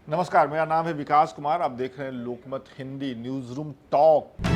नमस्कार, मेरा नाम है विकास कुमार। आप देख रहे हैं लोकमत हिंदी न्यूज रूम टॉक।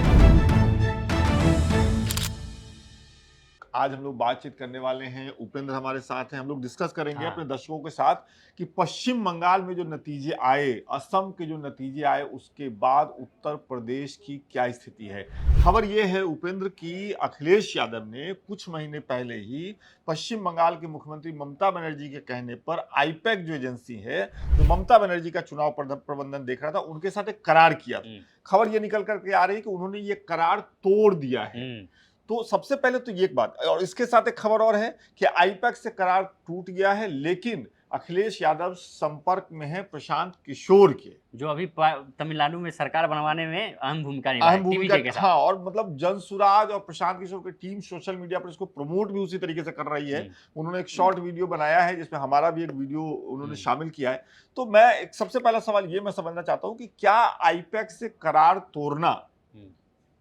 आज हम लोग बातचीत करने वाले हैं, उपेंद्र हमारे साथ हैं। हम लोग डिस्कस करेंगे अपने दर्शकों के साथ कि पश्चिम बंगाल में जो नतीजे आए, असम के जो नतीजे आए, उसके बाद उत्तर प्रदेश की क्या स्थिति है। खबर यह है उपेंद्र की अखिलेश यादव ने कुछ महीने पहले ही पश्चिम बंगाल के मुख्यमंत्री ममता बनर्जी के कहने पर आईपैक जो एजेंसी है, जो ममता बनर्जी का चुनाव प्रबंधन देख रहा था, उनके साथ एक करार किया था। खबर यह निकल करके आ रही है कि उन्होंने ये करार तोड़ दिया है। तो सबसे पहले तो ये एक बात, और इसके साथ एक खबर और है कि आईपैक से करार टूट गया है, लेकिन अखिलेश यादव संपर्क में है प्रशांत किशोर के, जो अभी तमिलनाडु में सरकार बनवाने में अहम भूमिका निभा रहे हैं। हाँ, और मतलब जनसुराज और प्रशांत किशोर की टीम सोशल मीडिया पर इसको प्रमोट भी उसी तरीके से कर रही है। उन्होंने एक शॉर्ट वीडियो बनाया है जिसमें हमारा भी एक वीडियो उन्होंने शामिल किया है। तो मैं सबसे पहला सवाल ये मैं समझना चाहता हूं कि क्या आईपैक से करार तोड़ना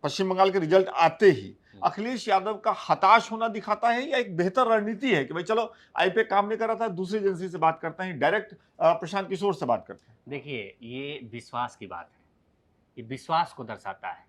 पश्चिम बंगाल के रिजल्ट आते ही अखिलेश यादव का हताश होना दिखाता है, या एक बेहतर रणनीति है कि भाई चलो आईपैक काम नहीं कर रहा था, दूसरी एजेंसी से बात करते हैं, डायरेक्ट प्रशांत किशोर से बात करते हैं। देखिए, ये विश्वास की बात है, ये विश्वास को दर्शाता है।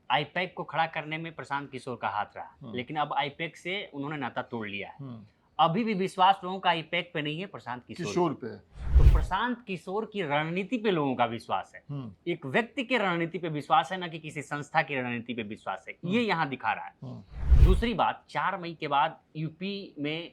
आईपैक को खड़ा करने में प्रशांत किशोर का हाथ रहा, लेकिन अब आईपैक से उन्होंने नाता तोड़ लिया है। अभी भी विश्वास लोगों का आईपैक पे नहीं है, प्रशांत किशोर पे। तो प्रशांत किशोर की रणनीति पे लोगों का विश्वास है, एक व्यक्ति की रणनीति पे विश्वास है, ना कि किसी संस्था की रणनीति पे विश्वास है। ये यहाँ दिखा रहा है। दूसरी बात, 4 मई के बाद यूपी में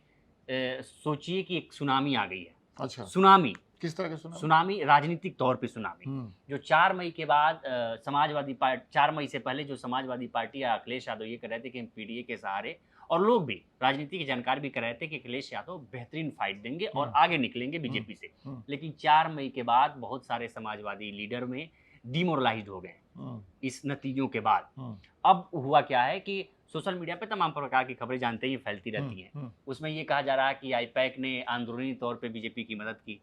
सोचिए कि एक सुनामी आ गई है। अच्छा, सुनामी किस तरह का सुनामी? राजनीतिक तौर पे सुनामी। जो 4 मई के बाद समाजवादी पार्टी, 4 मई से पहले जो समाजवादी पार्टी या अखिलेश यादव ये कह रहे थे कि हम पीडीए के सहारे, और लोग भी राजनीति के जानकार भी कह रहे थे कि अखिलेश यादव बेहतरीन फाइट देंगे और आगे निकलेंगे बीजेपी से। लेकिन 4 मई के बाद बहुत सारे समाजवादी लीडर में डिमोरलाइज्ड हो गए इस नतीजों के बाद। अब हुआ क्या है कि सोशल मीडिया पे तमाम प्रकार की खबरें जानते ही फैलती रहती हैं। उसमें ये कहा जा रहा है कि आईपैक ने अंदरूनी तौर पे बीजेपी की मदद की।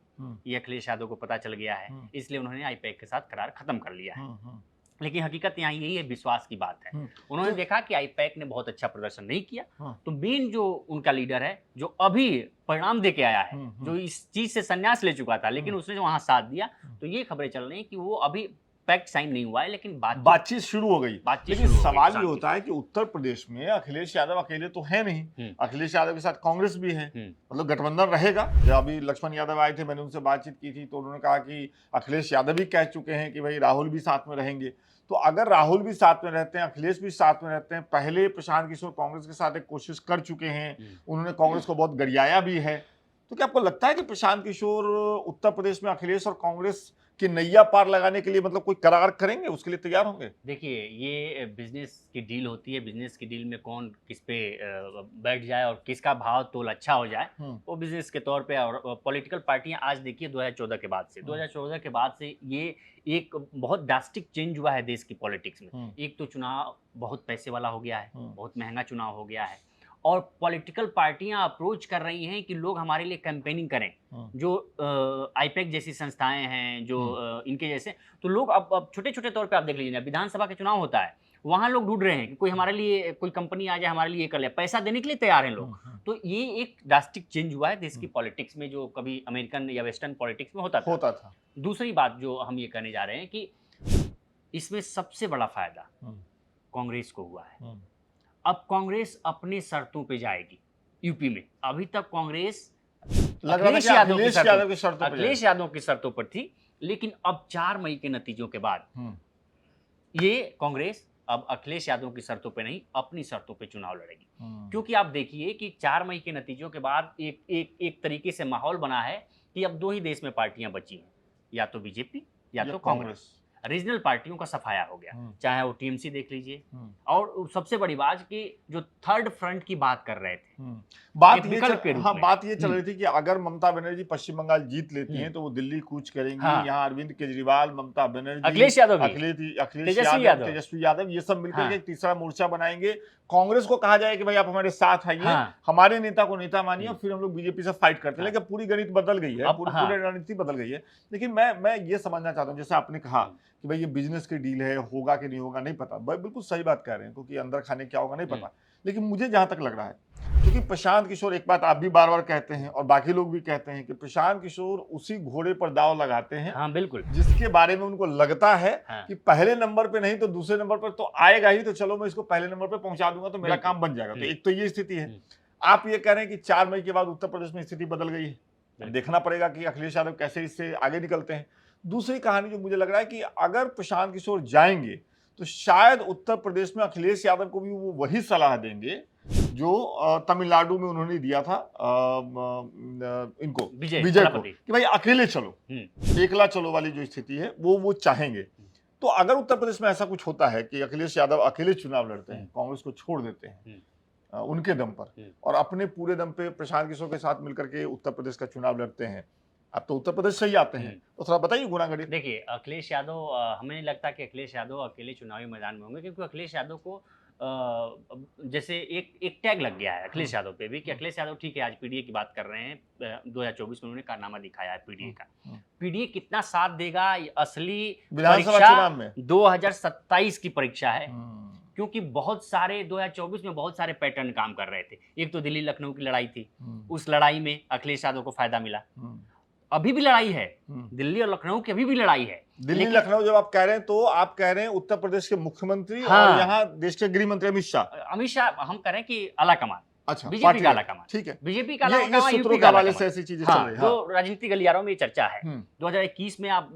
ये अखिलेश यादव को पता चल गया है, इसलिए उन्होंने आईपैक के साथ करार खत्म कर लिया है। लेकिन हकीकत यहाँ यही है, विश्वास की बात है। उन्होंने देखा कि आईपैक ने बहुत अच्छा प्रदर्शन नहीं किया, तो मेन जो उनका लीडर है, जो अभी परिणाम दे के आया है, जो इस चीज से संन्यास ले चुका था, लेकिन उसने जो वहां साथ दिया, तो ये खबरें चल रही है कि वो अभी पैक्ट साइन नहीं हुआ है, लेकिन बातचीत शुरू हो गई। लेकिन सवाल ये होता है कि उत्तर प्रदेश में अखिलेश यादव अकेले तो है नहीं, अखिलेश यादव के साथ कांग्रेस भी है, मतलब गठबंधन रहेगा। जब अभी लक्ष्मण यादव आए थे, मैंने उनसे बातचीत की थी, तो उन्होंने कहा कि अखिलेश यादव भी कह चुके हैं कि भाई राहुल भी साथ में रहेंगे। तो अगर राहुल भी साथ में रहते हैं, अखिलेश भी साथ में रहते हैं, पहले प्रशांत किशोर कांग्रेस के साथ एक कोशिश कर चुके हैं, उन्होंने कांग्रेस को बहुत गरियाया भी है, तो क्या आपको लगता है कि प्रशांत किशोर उत्तर प्रदेश में अखिलेश और कांग्रेस कि नैया पार लगाने के लिए मतलब कोई करार करेंगे, उसके लिए तैयार होंगे? देखिए, ये बिजनेस की डील होती है। बिजनेस की डील में कौन किस पे बैठ जाए और किसका भाव तोल अच्छा हो जाए, वो बिजनेस के तौर पे। और पॉलिटिकल पार्टियां आज देखिए 2014 के बाद से ये एक बहुत ड्रास्टिक चेंज हुआ है देश की पॉलिटिक्स में। एक तो चुनाव बहुत पैसे वाला हो गया है, बहुत महंगा चुनाव हो गया है, और पॉलिटिकल पार्टियां अप्रोच कर रही हैं कि लोग हमारे लिए कैंपेनिंग करें। जो आईपैक जैसी संस्थाएं हैं, जो इनके जैसे, तो लोग अब छोटे छोटे तौर पे आप देख लीजिए, विधानसभा के चुनाव होता है, वहां लोग ढूंढ रहे हैं कि कोई हमारे लिए, कोई कंपनी आ जाए हमारे लिए कर ले, पैसा देने के लिए तैयार हैं लोग। तो ये एक ड्रास्टिक चेंज हुआ है देश की पॉलिटिक्स में, जो कभी अमेरिकन या वेस्टर्न पॉलिटिक्स में होता था। दूसरी बात जो हम ये कहने जा रहे हैं कि इसमें सबसे बड़ा फायदा कांग्रेस को हुआ है। अब कांग्रेस अपनी शर्तों पे जाएगी यूपी में। अभी तक कांग्रेस अखिलेश यादव की शर्तों पर थी, लेकिन अब 4 मई के नतीजों के बाद ये कांग्रेस अब अखिलेश यादव की शर्तों पे नहीं, अपनी शर्तों पे चुनाव लड़ेगी। क्योंकि आप देखिए कि 4 मई के नतीजों के बाद एक तरीके से माहौल बना है कि अब 2 ही देश में पार्टियां बची हैं, या तो बीजेपी या तो कांग्रेस। रीजनल पार्टियों का सफाया हो गया, चाहे वो टीएमसी देख लीजिए। और सबसे बड़ी बात कि जो थर्ड फ्रंट की बात कर रहे थे, बात ये चल रही थी कि अगर ममता बनर्जी पश्चिम बंगाल जीत लेती हैं तो वो दिल्ली कूच करेंगी। यहाँ अरविंद केजरीवाल, ममता बनर्जी, अखिलेश यादव, तेजस्वी यादव, ये सब मिलकर एक तीसरा मोर्चा बनाएंगे। कांग्रेस को कहा जाए कि भाई आप हमारे साथ आइए, हमारे नेता को नेता मानिए, फिर हम लोग बीजेपी से फाइट करते हैं। लेकिन पूरी गणित बदल गई है, पूरी रणनीति बदल गई है। लेकिन मैं ये समझना चाहता हूँ, जैसे आपने कहा कि भाई ये बिजनेस की डील है, होगा कि नहीं होगा नहीं पता, बिल्कुल सही बात कह रहे हैं, क्योंकि अंदर खाने क्या होगा नहीं पता। लेकिन मुझे जहां तक लग रहा है क्योंकि प्रशांत किशोर, एक बात आप भी बार बार कहते हैं और बाकी लोग भी कहते हैं कि प्रशांत किशोर उसी घोड़े पर दांव लगाते हैं हाँ बिल्कुल। जिसके बारे में उनको लगता है हाँ। कि पहले नंबर पे नहीं तो दूसरे नंबर पर तो आएगा ही, तो चलो मैं इसको पहले नंबर पे पहुंचा दूंगा तो मेरा बिल्कुल। काम बन जाएगा। तो एक तो ये स्थिति है। हम्म। आप ये कह रहे हैं कि 4 मई के बाद उत्तर प्रदेश में स्थिति बदल गई है। अब बिल्कुल। देखना पड़ेगा कि अखिलेश यादव कैसे इससे आगे निकलते हैं। दूसरी कहानी जो मुझे लग रहा है कि अगर प्रशांत किशोर जाएंगे तो शायद उत्तर प्रदेश में अखिलेश यादव को भी वो वही सलाह देंगे जो तमिलनाडु में उन्होंने दिया था इनको विजय विजय को, थलापति। कि भाई अकेले चलो, एकला चलो वाली जो स्थिति है वो चाहेंगे। तो अगर उत्तर प्रदेश में ऐसा कुछ होता है कि अखिलेश यादव अकेले चुनाव लड़ते हैं, कांग्रेस को छोड़ देते हैं उनके दम पर और अपने पूरे दम पे प्रशांत किशोर के साथ मिलकर के उत्तर प्रदेश का चुनाव लड़ते हैं, अब तो उत्तर प्रदेश से ही आते हैं, तो थोड़ा बताइए गुना गणित। देखिए अखिलेश यादव, हमें नहीं लगता कि अखिलेश यादव अकेले चुनावी मैदान में होंगे, क्योंकि अखिलेश यादव को जैसे एक टैग लग गया है अखिलेश यादव पे भी कि अखिलेश यादव ठीक है, आज पीडीए की बात कर रहे हैं, 2024 में उन्होंने कारनामा दिखाया है पीडीए का। पीडीए कितना साथ देगा, असली विधानसभा परीक्षा चुनाव में 2027 की परीक्षा है, क्योंकि बहुत सारे 2024 में बहुत सारे पैटर्न काम कर रहे थे। एक तो दिल्ली लखनऊ की लड़ाई थी, उस लड़ाई में अखिलेश यादव को फायदा मिला। अभी भी लड़ाई है, दिल्ली और लखनऊ की अभी भी लड़ाई है। दिल्ली लखनऊ जब आप कह रहे हैं तो आप कह रहे हैं उत्तर प्रदेश के मुख्यमंत्री हाँ। और यहाँ देश के गृह मंत्री अमित शाह हम कह रहे हैं कि आला कमान, अच्छा बीजेपी का आला कमान, ठीक है, बीजेपी का ये सूत्रों के हवाले से ऐसी चीजें चल रही हैं। जो राजनीतिक गलियारों में ये चर्चा है। 2021 में आप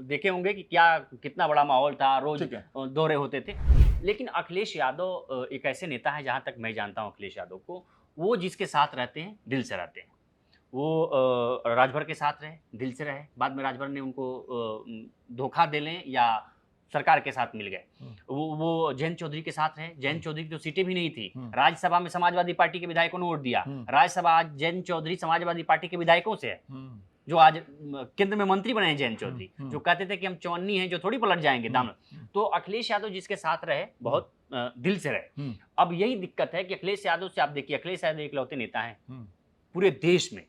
देखे होंगे कि कितना बड़ा माहौल था, रोज दौरे होते थे। लेकिन अखिलेश यादव एक ऐसे नेता है, जहां तक मैं जानता हूं अखिलेश यादव को, वो जिसके साथ रहते हैं दिल से रहते हैं। वो राजभर के साथ रहे, दिल से रहे, बाद में राजभर ने उनको धोखा दे लें या सरकार के साथ मिल गए। वो जयंत चौधरी के साथ रहे, जयंत चौधरी की तो सीटें भी नहीं थी, राज्यसभा में समाजवादी पार्टी के विधायकों ने वोट दिया। राज्यसभा आज जयंत चौधरी समाजवादी पार्टी के विधायकों से है, जो आज केंद्र में मंत्री बने हैं जयंत चौधरी, जो कहते थे कि हम चौन्नी हैं जो थोड़ी पलट जाएंगे दामन। तो अखिलेश यादव जिसके साथ रहे, बहुत दिल से रहे। अब यही दिक्कत है कि अखिलेश यादव से आप देखिए, अखिलेश यादव इकलौते नेता हैं पूरे देश में,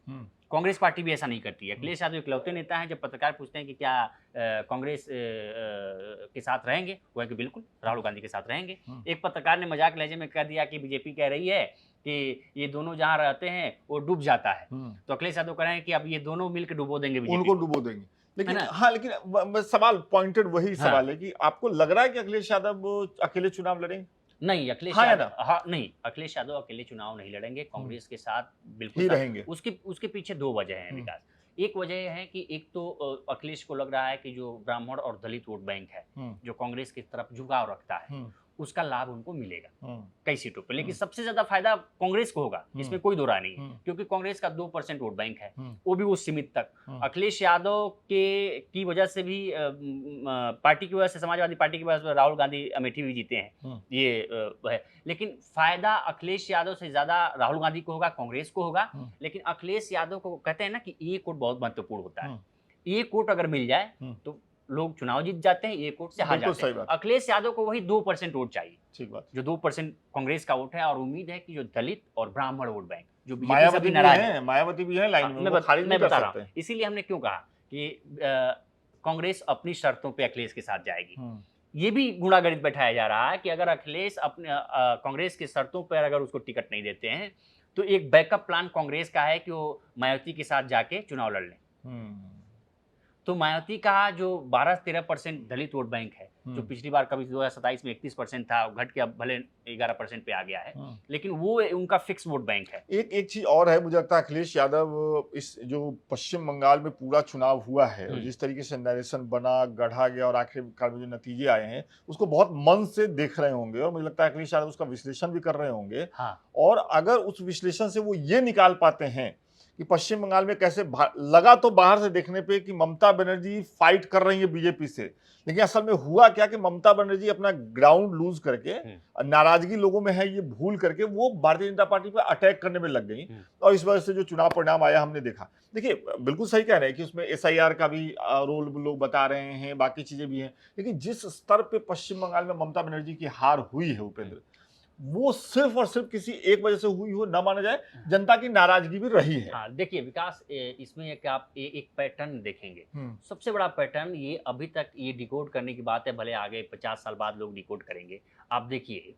कांग्रेस पार्टी भी ऐसा नहीं करती है। अखिलेश यादव इकलौते नेता हैं, जब पत्रकार पूछते हैं कि क्या कांग्रेस के साथ रहेंगे, वो है कि बिल्कुल राहुल गांधी के साथ रहेंगे। एक पत्रकार ने मजाक लहजे में कह दिया कि बीजेपी कह रही है कि ये दोनों जहां रहते हैं वो डूब जाता है, तो अखिलेश यादव कह रहे हैं कि अब ये दोनों मिलकर डुबो देंगे बीजेपी, उनको डुबो देंगे। लेकिन हाँ, लेकिन सवाल पॉइंटेड वही सवाल है कि आपको लग रहा है कि अखिलेश यादव अकेले चुनाव लड़ेंगे? नहीं, अखिलेश यादव नहीं, अखिलेश यादव अकेले चुनाव नहीं लड़ेंगे, कांग्रेस के साथ बिल्कुल रहेंगे। उसके पीछे दो वजह हैं विकास। एक वजह है कि एक तो अखिलेश को लग रहा है कि जो ब्राह्मण और दलित वोट बैंक है, जो कांग्रेस की तरफ झुकाव रखता है, उसका लाभ उनको मिलेगा कई सीटों पर। लेकिन सबसे ज्यादा फायदा कांग्रेस को होगा, इसमें कोई दो राय नहीं है, क्योंकि कांग्रेस का 2% वोट बैंक है, वो भी वो सीमित तक। अखिलेश यादव की वजह से भी, पार्टी की वजह से, समाजवादी पार्टी की वजह से राहुल गांधी अमेठी भी जीते हैं, ये है। लेकिन फायदा अखिलेश यादव से ज्यादा राहुल गांधी को होगा, कांग्रेस को होगा। लेकिन अखिलेश यादव को कहते हैं ना कि एक वोट बहुत महत्वपूर्ण होता है, एक वोट अगर मिल जाए तो लोग चुनाव जीत जाते हैं, एक वोट से हार जाते हैं। अखिलेश यादव को वही 2% वोट चाहिए, ठीक बात, जो 2% कांग्रेस का वोट है। और उम्मीद है कि जो दलित और ब्राह्मण वोट बैंक, जो मायावती भी है, मायावती भी है लाइन में, वो खारिज नहीं कर सकते। इसीलिए हमने क्यों कहा कि कांग्रेस अपनी शर्तों पे अखिलेश के साथ जाएगी। ये भी गुणागणित बैठाया जा रहा है कि अगर अखिलेश अपने कांग्रेस की शर्तों पर अगर उसको टिकट नहीं देते हैं, तो एक बैकअप प्लान कांग्रेस का है कि वो मायावती के साथ जाके चुनाव लड़ लें। तो मायावती का जो 12-13% दलित वोट बैंक है, जो पिछली बार कभी 2027 में 31% था, घट के अब भले 11% पे आ गया है, लेकिन वो उनका फिक्स वोट बैंक है। एक चीज और है, मुझे लगता है अखिलेश यादव इस जो पश्चिम बंगाल में पूरा चुनाव हुआ है और जिस तरीके से नरेशन बना, गढ़ा गया और आखिरकार में जो नतीजे आए हैं, उसको बहुत मन से देख रहे होंगे और मुझे लगता है अखिलेश यादव उसका विश्लेषण भी कर रहे होंगे। और अगर उस विश्लेषण से वो ये निकाल पाते हैं कि पश्चिम बंगाल में कैसे लगा तो बाहर से देखने पे कि ममता बनर्जी फाइट कर रही है बीजेपी से, लेकिन असल में हुआ क्या कि ममता बनर्जी अपना ग्राउंड लूज करके, नाराजगी लोगों में है ये भूल करके, वो भारतीय जनता पार्टी पर अटैक करने में लग गई और इस वजह से जो चुनाव परिणाम आया हमने देखा। देखिए बिल्कुल सही कह रहे हैं कि उसमें SIR का भी रोल लोग बता रहे हैं, बाकी चीजें भी हैं, लेकिन जिस स्तर पे पश्चिम बंगाल में ममता बनर्जी की हार हुई है उपेंद्र, वो सिर्फ और सिर्फ किसी एक वजह से हुई हो ना माना जाए, जनता की नाराजगी भी रही है। हाँ, देखिए विकास, इसमें एक आप एक पैटर्न देखेंगे, सबसे बड़ा पैटर्न ये, अभी तक ये डिकोड करने की बात है, भले आगे 50 साल बाद लोग डिकोड करेंगे। आप देखिए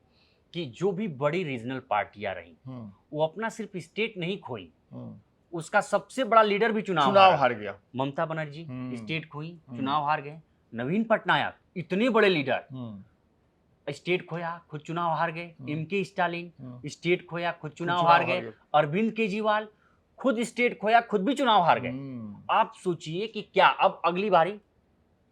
कि जो भी बड़ी रीजनल पार्टियां रही वो अपना सिर्फ स्टेट नहीं खोई, उसका सबसे बड़ा लीडर भी चुनाव हार गया। ममता बनर्जी स्टेट खोई, चुनाव हार गए। नवीन पटनायक इतने बड़े लीडर स्टेट खोया, खुद चुनाव हार गए। एमके स्टालिन स्टेट खोया, खुद चुनाव हार गए। अरविंद केजरीवाल खुद स्टेट खोया, खुद भी चुनाव हार गए। आप सोचिए कि क्या अब अगली बारी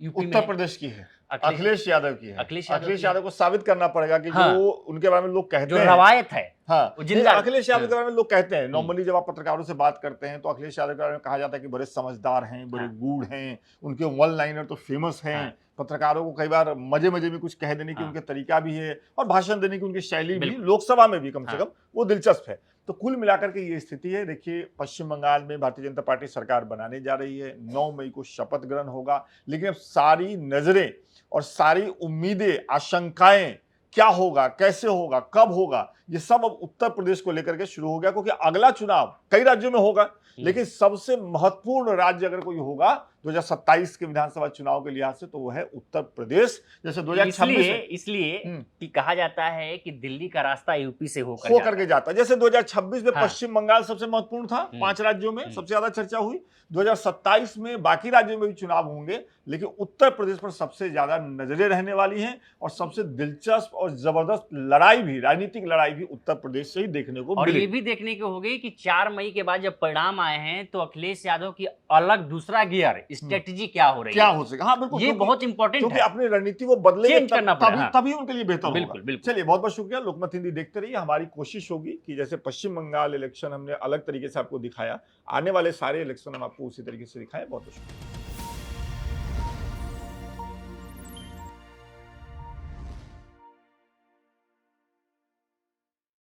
यूपी उत्तर प्रदेश की है, अखिलेश यादव की है। अखिलेश यादव को साबित करना पड़ेगा कि हाँ, जो उनके बारे में लोग कहते जो हैं, रवायत है, हाँ, अखिलेश यादव के बारे में लोग कहते हैं। नॉर्मली जब आप पत्रकारों से बात करते हैं तो अखिलेश यादव के बारे में कहा जाता है कि बड़े समझदार हैं, बड़े गूढ़ हैं, उनके वन लाइनर तो फेमस हैं। पत्रकारों को कई बार मजे मजे में कुछ कह देने की उनके तरीका भी है, और भाषण देने की उनकी शैली भी लोकसभा में भी कम से कम वो दिलचस्प है। तो कुल मिलाकर के ये स्थिति है। देखिए, पश्चिम बंगाल में भारतीय जनता पार्टी सरकार बनाने जा रही है। 9 मई को शपथ ग्रहण होगा, लेकिन अब सारी नजरें और सारी उम्मीदें, आशंकाएं, क्या होगा, कैसे होगा, कब होगा, ये सब अब उत्तर प्रदेश को लेकर के शुरू हो गया। क्योंकि अगला चुनाव कई राज्यों में होगा, लेकिन सबसे महत्वपूर्ण राज्य अगर कोई होगा 2027 के विधानसभा चुनाव के लिहाज से तो वो है उत्तर प्रदेश। जैसे 2026 इसलिए कि कहा जाता है कि दिल्ली का रास्ता यूपी से होकर के जाता है। जैसे 2026 में पश्चिम बंगाल सबसे महत्वपूर्ण था, 5 राज्यों में सबसे ज्यादा चर्चा हुई। 2027 में बाकी राज्यों में भी चुनाव होंगे, लेकिन उत्तर प्रदेश पर सबसे ज्यादा नजरें रहने वाली हैं, और सबसे दिलचस्प और जबरदस्त लड़ाई भी, राजनीतिक लड़ाई भी उत्तर प्रदेश से ही देखने को मिली। और ये भी देखने को होगी कि 4 मई के बाद जब परिणाम आए हैं तो अखिलेश यादव की अलग दूसरा गियर स्ट्रेटेजी क्या हो रही है, क्या हो सके। हाँ बिल्कुल, ये बहुत इंपॉर्टेंट है, क्योंकि अपनी रणनीति वो बदलेंगे तभी उनके लिए बेहतर होगा। बिल्कुल। चलिए, बहुत बहुत शुक्रिया। लोकमत हिंदी देखते रहिए। हमारी कोशिश होगी कि जैसे पश्चिम बंगाल इलेक्शन हमने अलग तरीके से आपको दिखाया, आने वाले सारे इलेक्शन हम आपको उसी तरीके से दिखाएं। बहुत बहुत शुक्रिया।